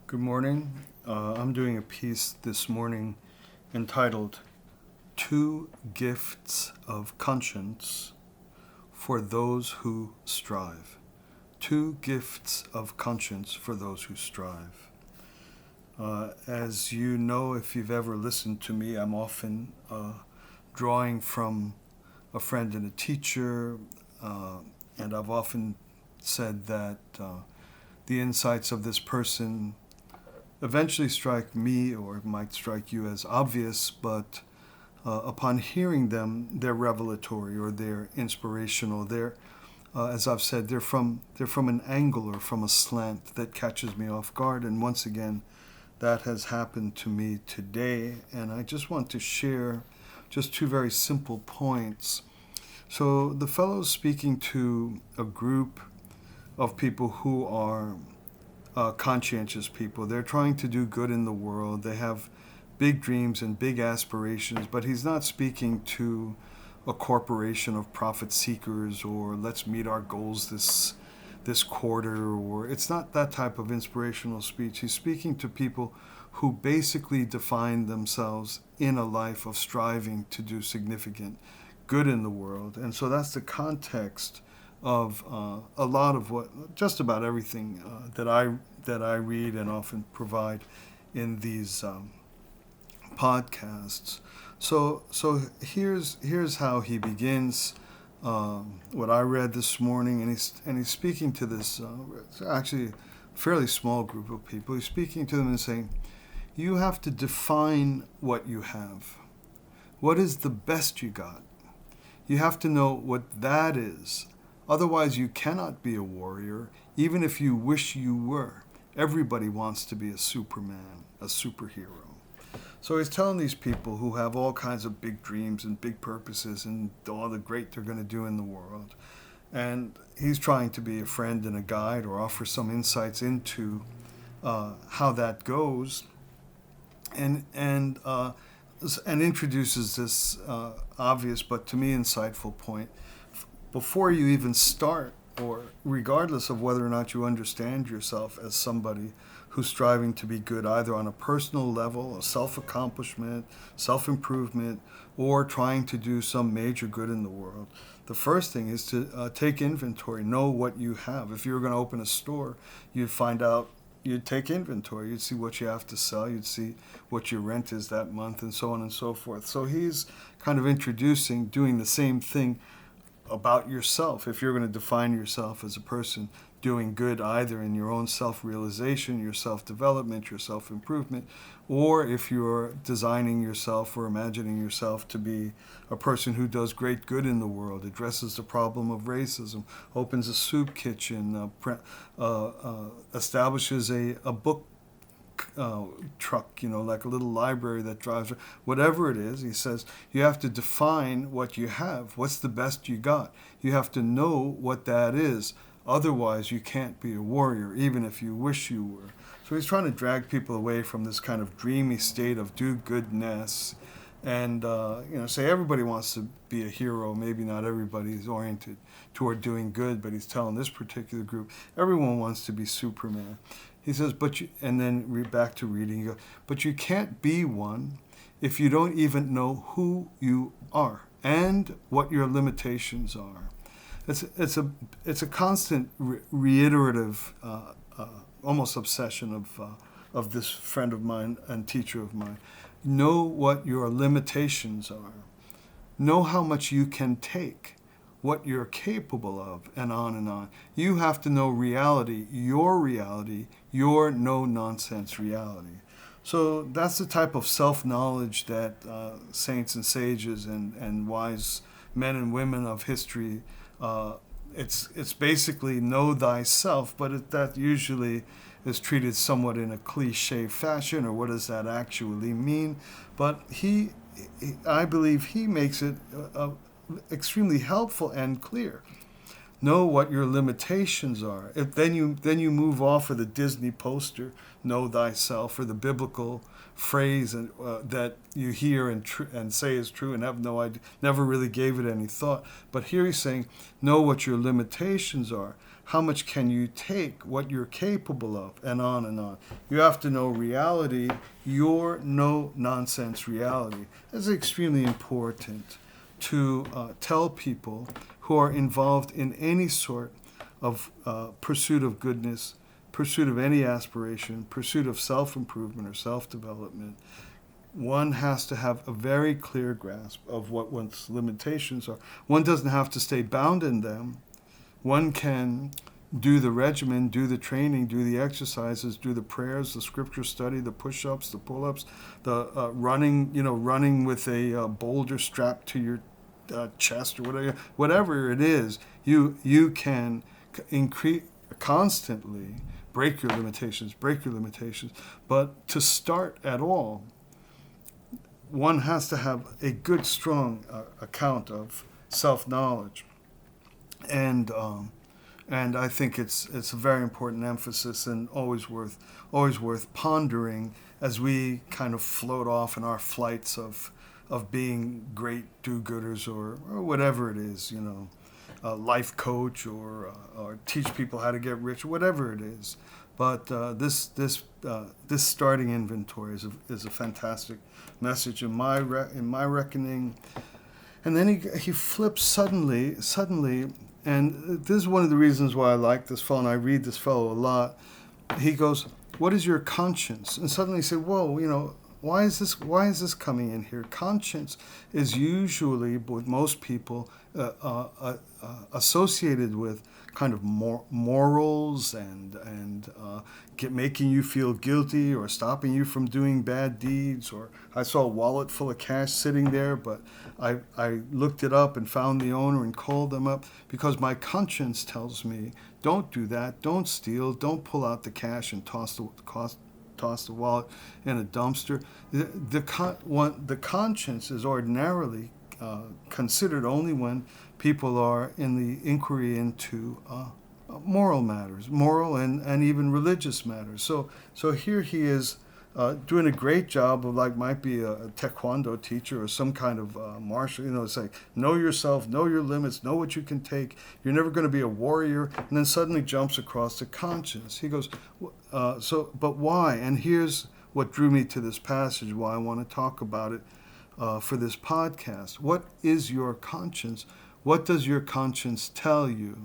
Good morning. I'm doing a piece this morning entitled Two Gifts of Conscience for Those Who Strive. Two Gifts of Conscience for Those Who Strive. As you know, if you've ever listened to me, I'm often drawing from a friend and a teacher, and I've often said that the insights of this person eventually strike me, or it might strike you, as obvious, but upon hearing them, they're revelatory or they're inspirational. They're, as I've said, they're from an angle or from a slant that catches me off guard. And once again, that has happened to me today. And I just want to share just two very simple points. So the fellow's speaking to a group of people who are conscientious people. They're trying to do good in the world. They have big dreams and big aspirations, but he's not speaking to a corporation of profit seekers or let's meet our goals this quarter, or it's not that type of inspirational speech. He's speaking to people who basically define themselves in a life of striving to do significant good in the world. And so that's the context of a lot of just about everything that I read and often provide in these podcasts. So here's how he begins. What I read this morning, and he's speaking to this actually fairly small group of people. He's speaking to them and saying, "You have to define what you have. What is the best you got? You have to know what that is. Otherwise, you cannot be a warrior, even if you wish you were. Everybody wants to be a Superman, a superhero." So he's telling these people who have all kinds of big dreams and big purposes and all the great they're going to do in the world. And he's trying to be a friend and a guide or offer some insights into how that goes, and introduces this obvious but to me insightful point. Before you even start, or regardless of whether or not you understand yourself as somebody who's striving to be good, either on a personal level, a self-accomplishment, self-improvement, or trying to do some major good in the world, the first thing is to take inventory, know what you have. If you were going to open a store, you'd find out, you'd take inventory, you'd see what you have to sell, you'd see what your rent is that month, and so on and so forth. So he's kind of introducing, doing the same thing about yourself. If you're going to define yourself as a person doing good either in your own self-realization, your self-development, your self-improvement, or if you're designing yourself or imagining yourself to be a person who does great good in the world, addresses the problem of racism, opens a soup kitchen, establishes a book truck, like a little library that drives, whatever it is, he says, you have to define what you have. What's the best you got? You have to know what that is. Otherwise, you can't be a warrior, even if you wish you were. So he's trying to drag people away from this kind of dreamy state of do-goodness and, say everybody wants to be a hero. Maybe not everybody is oriented toward doing good, but he's telling this particular group, everyone wants to be Superman. He says, and then back to reading, he goes, but you can't be one if you don't even know who you are and what your limitations are. It's a constant reiterative, almost obsession of this friend of mine and teacher of mine. Know what your limitations are. Know how much you can take, what you're capable of, and on and on. You have to know reality, your no-nonsense reality. So that's the type of self-knowledge that saints and sages and wise men and women of history, it's basically know thyself, but that usually is treated somewhat in a cliche fashion, or what does that actually mean? But I believe he makes it extremely helpful and clear. Know what your limitations are. Then you move off of the Disney poster, know thyself, or the biblical phrase that you hear and say is true and have no idea, never really gave it any thought. But here he's saying, know what your limitations are. how much can you take, what you're capable of, and on and on. You have to know reality, your no-nonsense reality. It's extremely important to tell people who are involved in any sort of pursuit of goodness, pursuit of any aspiration, pursuit of self-improvement or self-development. One has to have a very clear grasp of what one's limitations are. One doesn't have to stay bound in them. One can do the regimen, do the training, do the exercises, do the prayers, the scripture study, the push-ups, the pull-ups, the running with a boulder strapped to your chest or whatever it is. You can increase constantly, break your limitations. But to start at all, one has to have a good, strong account of self-knowledge. And I think it's a very important emphasis and always worth pondering as we kind of float off in our flights of being great do-gooders or whatever it is, a life coach or teach people how to get rich, whatever it is. But this starting inventory is a fantastic message in my reckoning. And then he flips suddenly, and this is one of the reasons why I like this fellow, and I read this fellow a lot. He goes, "What is your conscience?" And suddenly you say, "Whoa, why is this coming in here?" Conscience is usually, with most people, associated with kind of morals and making you feel guilty or stopping you from doing bad deeds. Or I saw a wallet full of cash sitting there, but I looked it up and found the owner and called them up because my conscience tells me, don't do that, don't steal, don't pull out the cash and toss the wallet in a dumpster. The conscience is ordinarily considered only when people are in the inquiry into moral matters, moral and even religious matters. So here he is doing a great job of, like, might be a taekwondo teacher or some kind of martial. It's like, know yourself, know your limits, know what you can take. You're never going to be a warrior. And then suddenly jumps across to conscience. He goes, but why? And here's what drew me to this passage, why I want to talk about it for this podcast. What is your conscience? What does your conscience tell you?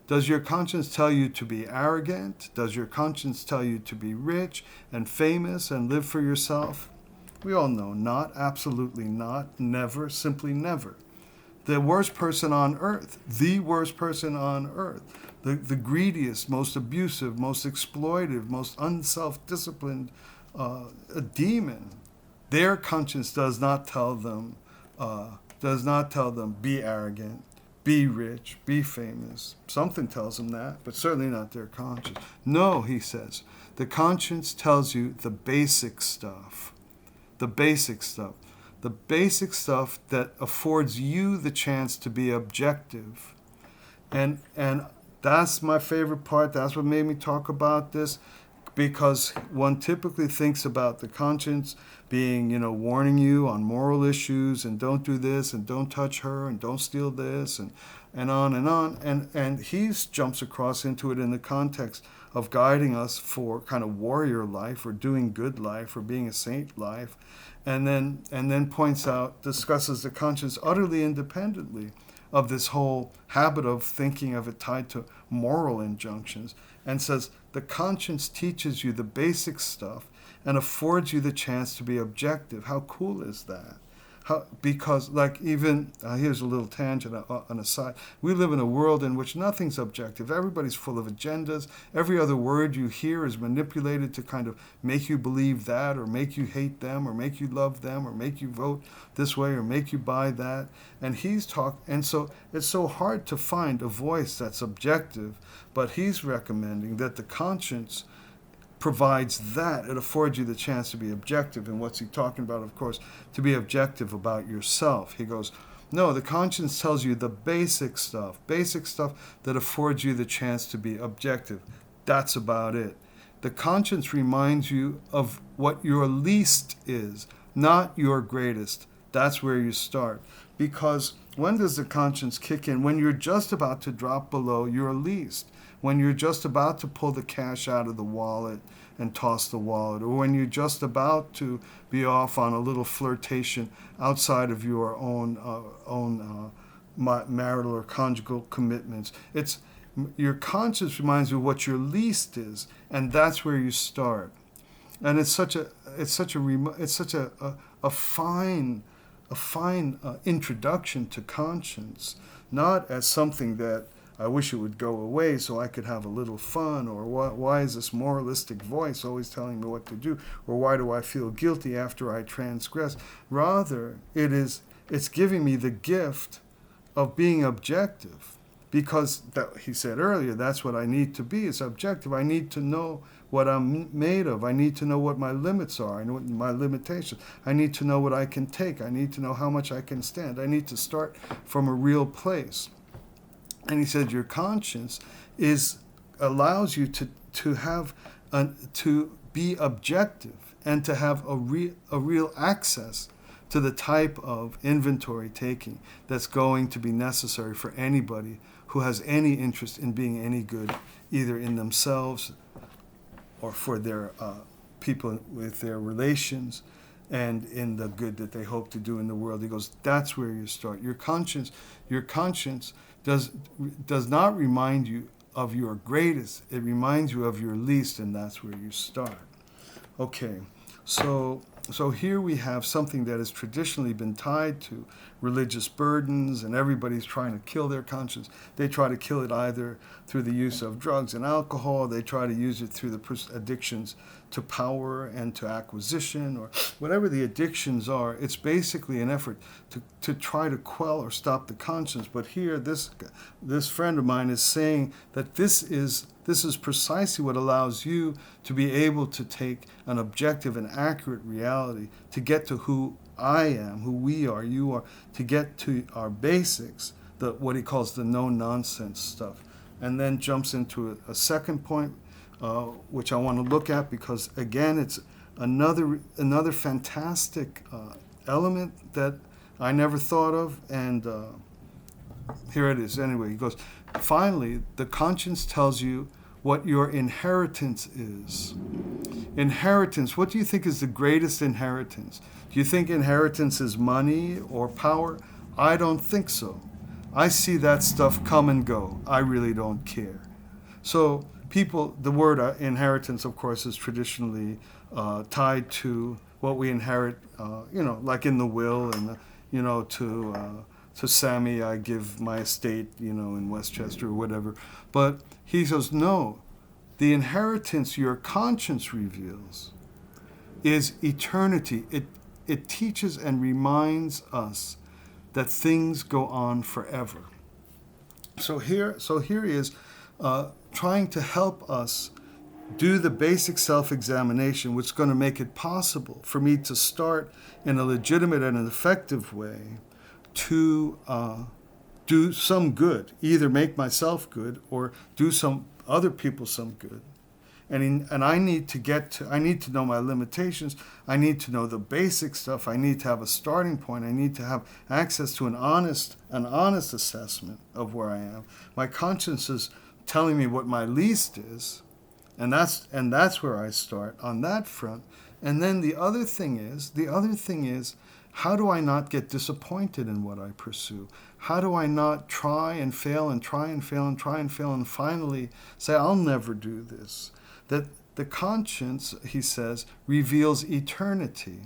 Does your conscience tell you to be arrogant? Does your conscience tell you to be rich and famous and live for yourself? We all know not, absolutely not, never, simply never. The worst person on earth, the greediest, most abusive, most exploitive, most unself-disciplined demon, their conscience does not tell them be arrogant, be rich, be famous. Something tells them that, but certainly not their conscience. No, he says, the conscience tells you the basic stuff. The basic stuff that affords you the chance to be objective. And that's my favorite part. That's what made me talk about this, because one typically thinks about the conscience being, warning you on moral issues and don't do this and don't touch her and don't steal this and on and on. And he jumps across into it in the context of guiding us for kind of warrior life or doing good life or being a saint life. And then discusses the conscience utterly independently of this whole habit of thinking of it tied to moral injunctions, and says the conscience teaches you the basic stuff and affords you the chance to be objective. How cool is that? Because here's a little tangent on a side. We live in a world in which nothing's objective. Everybody's full of agendas. Every other word you hear is manipulated to kind of make you believe that, or make you hate them, or make you love them, or make you vote this way, or make you buy that. And so it's so hard to find a voice that's objective, but he's recommending that the conscience provides that. It affords you the chance to be objective. And what's he talking about? Of course, to be objective about yourself. He goes, no, the conscience tells you the basic stuff that affords you the chance to be objective. That's about it. The conscience reminds you of what your least is, not your greatest. That's where you start. Because when does the conscience kick in? When you're just about to drop below your least. when you're just about to pull the cash out of the wallet and toss the wallet, or when you're just about to be off on a little flirtation outside of your own marital or conjugal commitments. It's your conscience reminds you what your least is, and that's where you start. And it's such a fine introduction to conscience, not as something that I wish it would go away so I could have a little fun, or why is this moralistic voice always telling me what to do, or why do I feel guilty after I transgress. Rather, it's giving me the gift of being objective, because he said earlier, that's what I need to be, is objective. I need to know what I'm made of. I need to know what my limits are and what my limitations. I need to know what I can take. I need to know how much I can stand. I need to start from a real place. And he said your conscience allows you to be objective and to have a real access to the type of inventory taking that's going to be necessary for anybody who has any interest in being any good, either in themselves or for their people with their relations, and in the good that they hope to do in the world. He goes, that's where you start. Your conscience does not remind you of your greatest. It reminds you of your least, and that's where you start. Okay, so here we have something that has traditionally been tied to religious burdens, and everybody's trying to kill their conscience. They try to kill it either through the use of drugs and alcohol. They try to use it through the addictions to power and to acquisition, or whatever the addictions are. It's basically an effort to try to quell or stop the conscience. But here, this friend of mine is saying that this is precisely what allows you to be able to take an objective and accurate reality, to get to who I am, who we are, you are, to get to our basics, what he calls the no-nonsense stuff. And then jumps into a second point, which I want to look at, because again, it's another fantastic element that I never thought of, and here it is. Anyway, he goes, finally, the conscience tells you what your inheritance is. Inheritance, what do you think is the greatest inheritance? Do you think inheritance is money or power? I don't think so. I see that stuff come and go. I really don't care. So the word inheritance, of course, is traditionally tied to what we inherit, like in the will, and, to Sammy, I give my estate, in Westchester or whatever. But he says, no, the inheritance your conscience reveals is eternity. It teaches and reminds us that things go on forever. So here he is trying to help us do the basic self-examination, which is going to make it possible for me to start in a legitimate and an effective way to do some good, either make myself good or do some other people some good. And I need to know my limitations. I need to know the basic stuff. I need to have a starting point. I need to have access to an honest assessment of where I am. My conscience is telling me what my least is, and that's where I start on that front. And then the other thing is, how do I not get disappointed in what I pursue? How do I not try and fail and try and fail and try and fail and finally say, I'll never do this? That the conscience, he says, reveals eternity.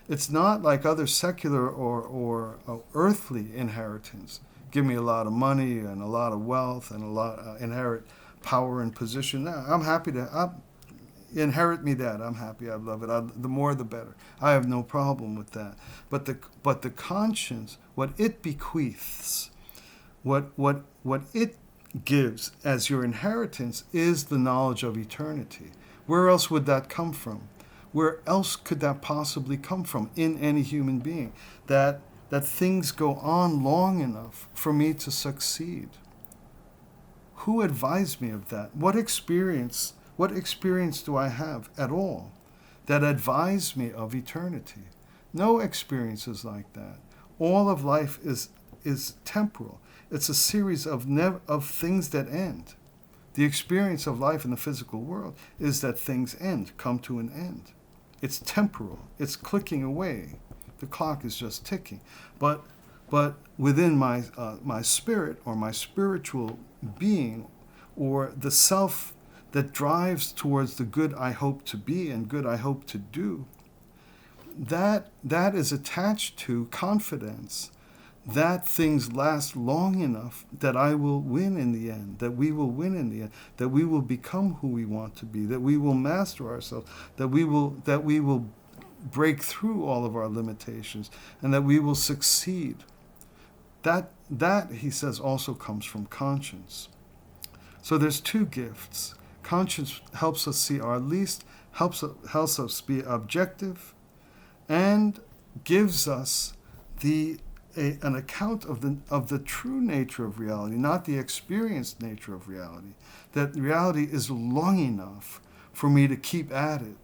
It's not like other secular or earthly inheritance. Give me a lot of money and a lot of wealth and inherit power and position. No, I'm happy to inherit me that. I'm happy. I love it. The more, the better. I have no problem with that. But the conscience, what it bequeaths, what it gives as your inheritance is the knowledge of eternity. Where else would that come from? Where else could that possibly come from in any human being? That things go on long enough for me to succeed. Who advised me of that? What experience do I have at all that advised me of eternity? No experiences like that. All of life is temporal. It's a series of things that end. The experience of life in the physical world is that things end, come to an end. It's temporal. It's clicking away. The clock is just ticking. But within my spirit or my spiritual being, or the self that drives towards the good I hope to be and good I hope to do, that is attached to confidence that things last long enough that I will win in the end, that we will win in the end, that we will become who we want to be, that we will master ourselves, that we will break through all of our limitations, and that we will succeed. That, he says, also comes from conscience. So there's two gifts. Conscience helps us see our least, helps us be objective, and gives us an account of the true nature of reality, not the experienced nature of reality. That reality is long enough for me to keep at it,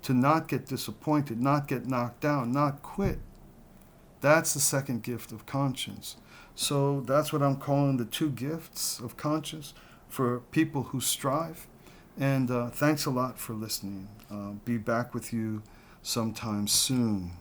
to not get disappointed, not get knocked down, not quit. That's the second gift of conscience. So that's what I'm calling the two gifts of conscience for people who strive. And thanks a lot for listening. Be back with you sometime soon.